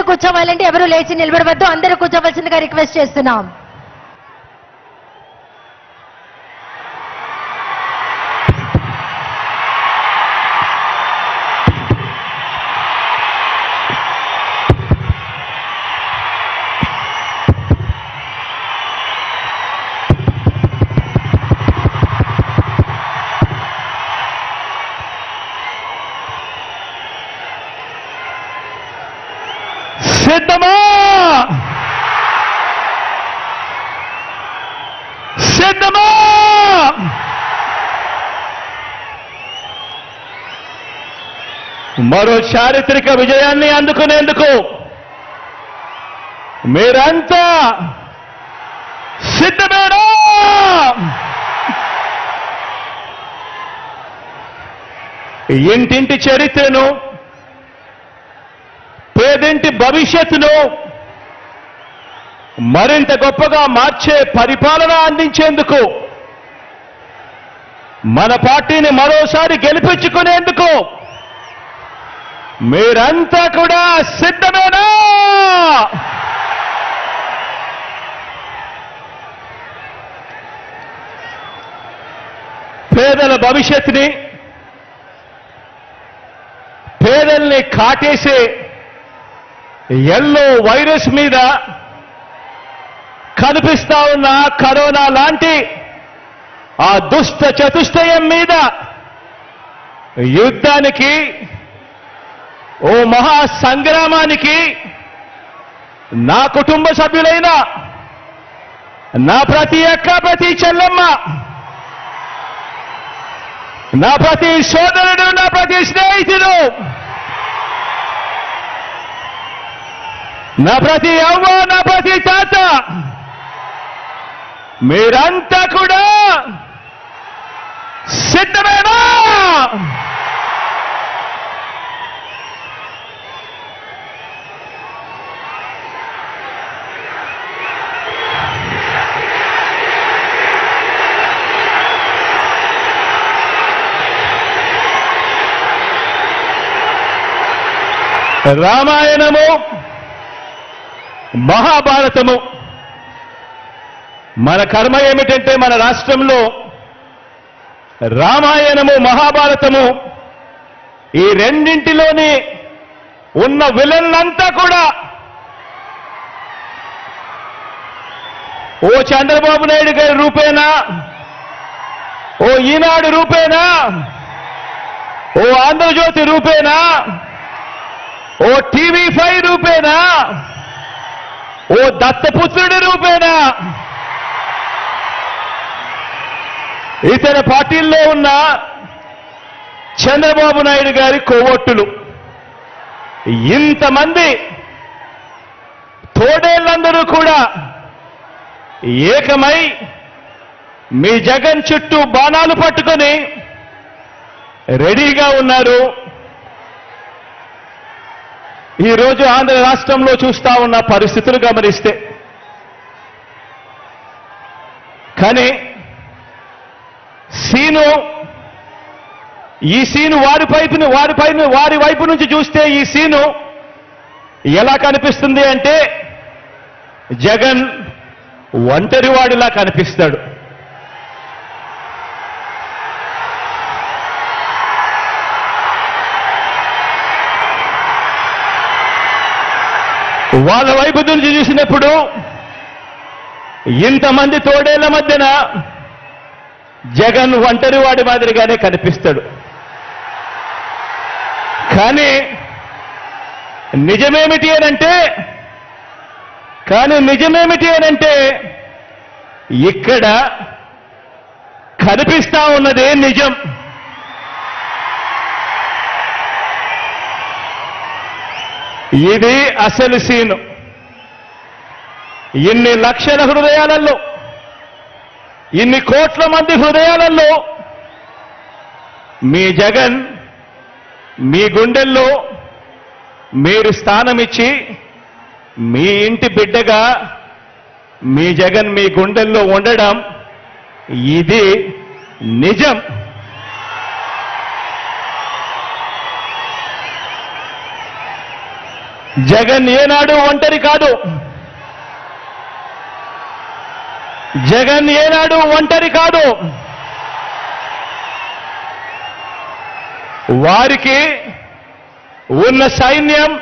కూర్చోవాలంటే ఎవరు లేచి నిలబడవద్దు, అందరూ కూర్చోవలసిందిగా రిక్వెస్ట్ చేస్తున్నాం. సిద్ధమా? సిద్ధమా? మరో చారిత్రక విజయాన్ని అందుకునేందుకు మీరంతా సిద్ధమేనా? ఇంటింటి చరిత్రను, పేదింటి భవిష్యత్తును మరింత గొప్పగా మార్చే పరిపాలన అందించేందుకు, మన పార్టీని మరోసారి గెలిపించుకునేందుకు మీరంతా కూడా సిద్ధమేనా? పేదల భవిష్యత్తుని, పేదల్ని కాటేసే ఎల్లో వైరస్ మీద, కనిపిస్తా ఉన్న కరోనా లాంటి ఆ దుష్ట చతుష్టయం మీద యుద్ధానికి, ఓ మహా సంగ్రామానికి నా కుటుంబ సభ్యులైన నా ప్రతి అక్క, ప్రతి చెల్లెమ్మ, నా ప్రతి సోదరుడు, నా ప్రతి స్నేహితుడు, నా ప్రతి అవ్వ, నా ప్రతి తాత, మీరంతా కూడా సిద్ధమేనా? రామాయణము, మహాభారతము, మన కర్మ ఏమిటంటే మన రాష్ట్రంలో రామాయణము, మహాభారతము ఈ రెండింటిలోని ఉన్న విలన్లంతా కూడా ఓ చంద్రబాబు నాయుడు గారి రూపేనా, ఓ ఈనాడు రూపేనా, ఓ ఆంధ్రజ్యోతి రూపేనా, ఓ టీవీ5 రూపేనా, ఓ దత్తపుత్రుడి రూపేనా, ఇతర పార్టీల్లో ఉన్న చంద్రబాబు నాయుడు గారి కోవొట్టులు, ఇంతమంది తోడేళ్లందరూ కూడా ఏకమై మీ జగన్ చుట్టూ బాణాలు పట్టుకొని రెడీగా ఉన్నారు. ఈరోజు ఆంధ్ర రాష్ట్రంలో చూస్తా ఉన్న పరిస్థితులు గమనిస్తే, కానీ ఈ సీను వారి వైపు నుంచి చూస్తే ఈ సీను ఎలా కనిపిస్తుంది అంటే జగన్ ఒంటరివాడిలా కనిపిస్తాడు. వాళ్ళ వైపు నుంచి చూసినప్పుడు ఇంతమంది తోడేళ్ల మధ్యన జగన్ ఒంటరివాడి మాదిరిగానే కనిపిస్తాడు. కానీ నిజమేమిటి అనంటే ఇక్కడ కనిపిస్తా ఉన్నదే నిజం. ఇది అసలు సీను. ఇన్ని లక్షల హృదయాలలో, ఇన్ని కోట్ల మంది హృదయాలలో మీ జగన్ మీ గుండెల్లో మీరు స్థానమిచ్చి, మీ ఇంటి బిడ్డగా మీ జగన్ మీ గుండెల్లో ఉండడం ఇది నిజం. జగన్ ఏనాడు ఒంటరి కాదు. జగన్ ఏనాడు ఒంటరి కాదు. వారికి ఉన్న సైన్యం,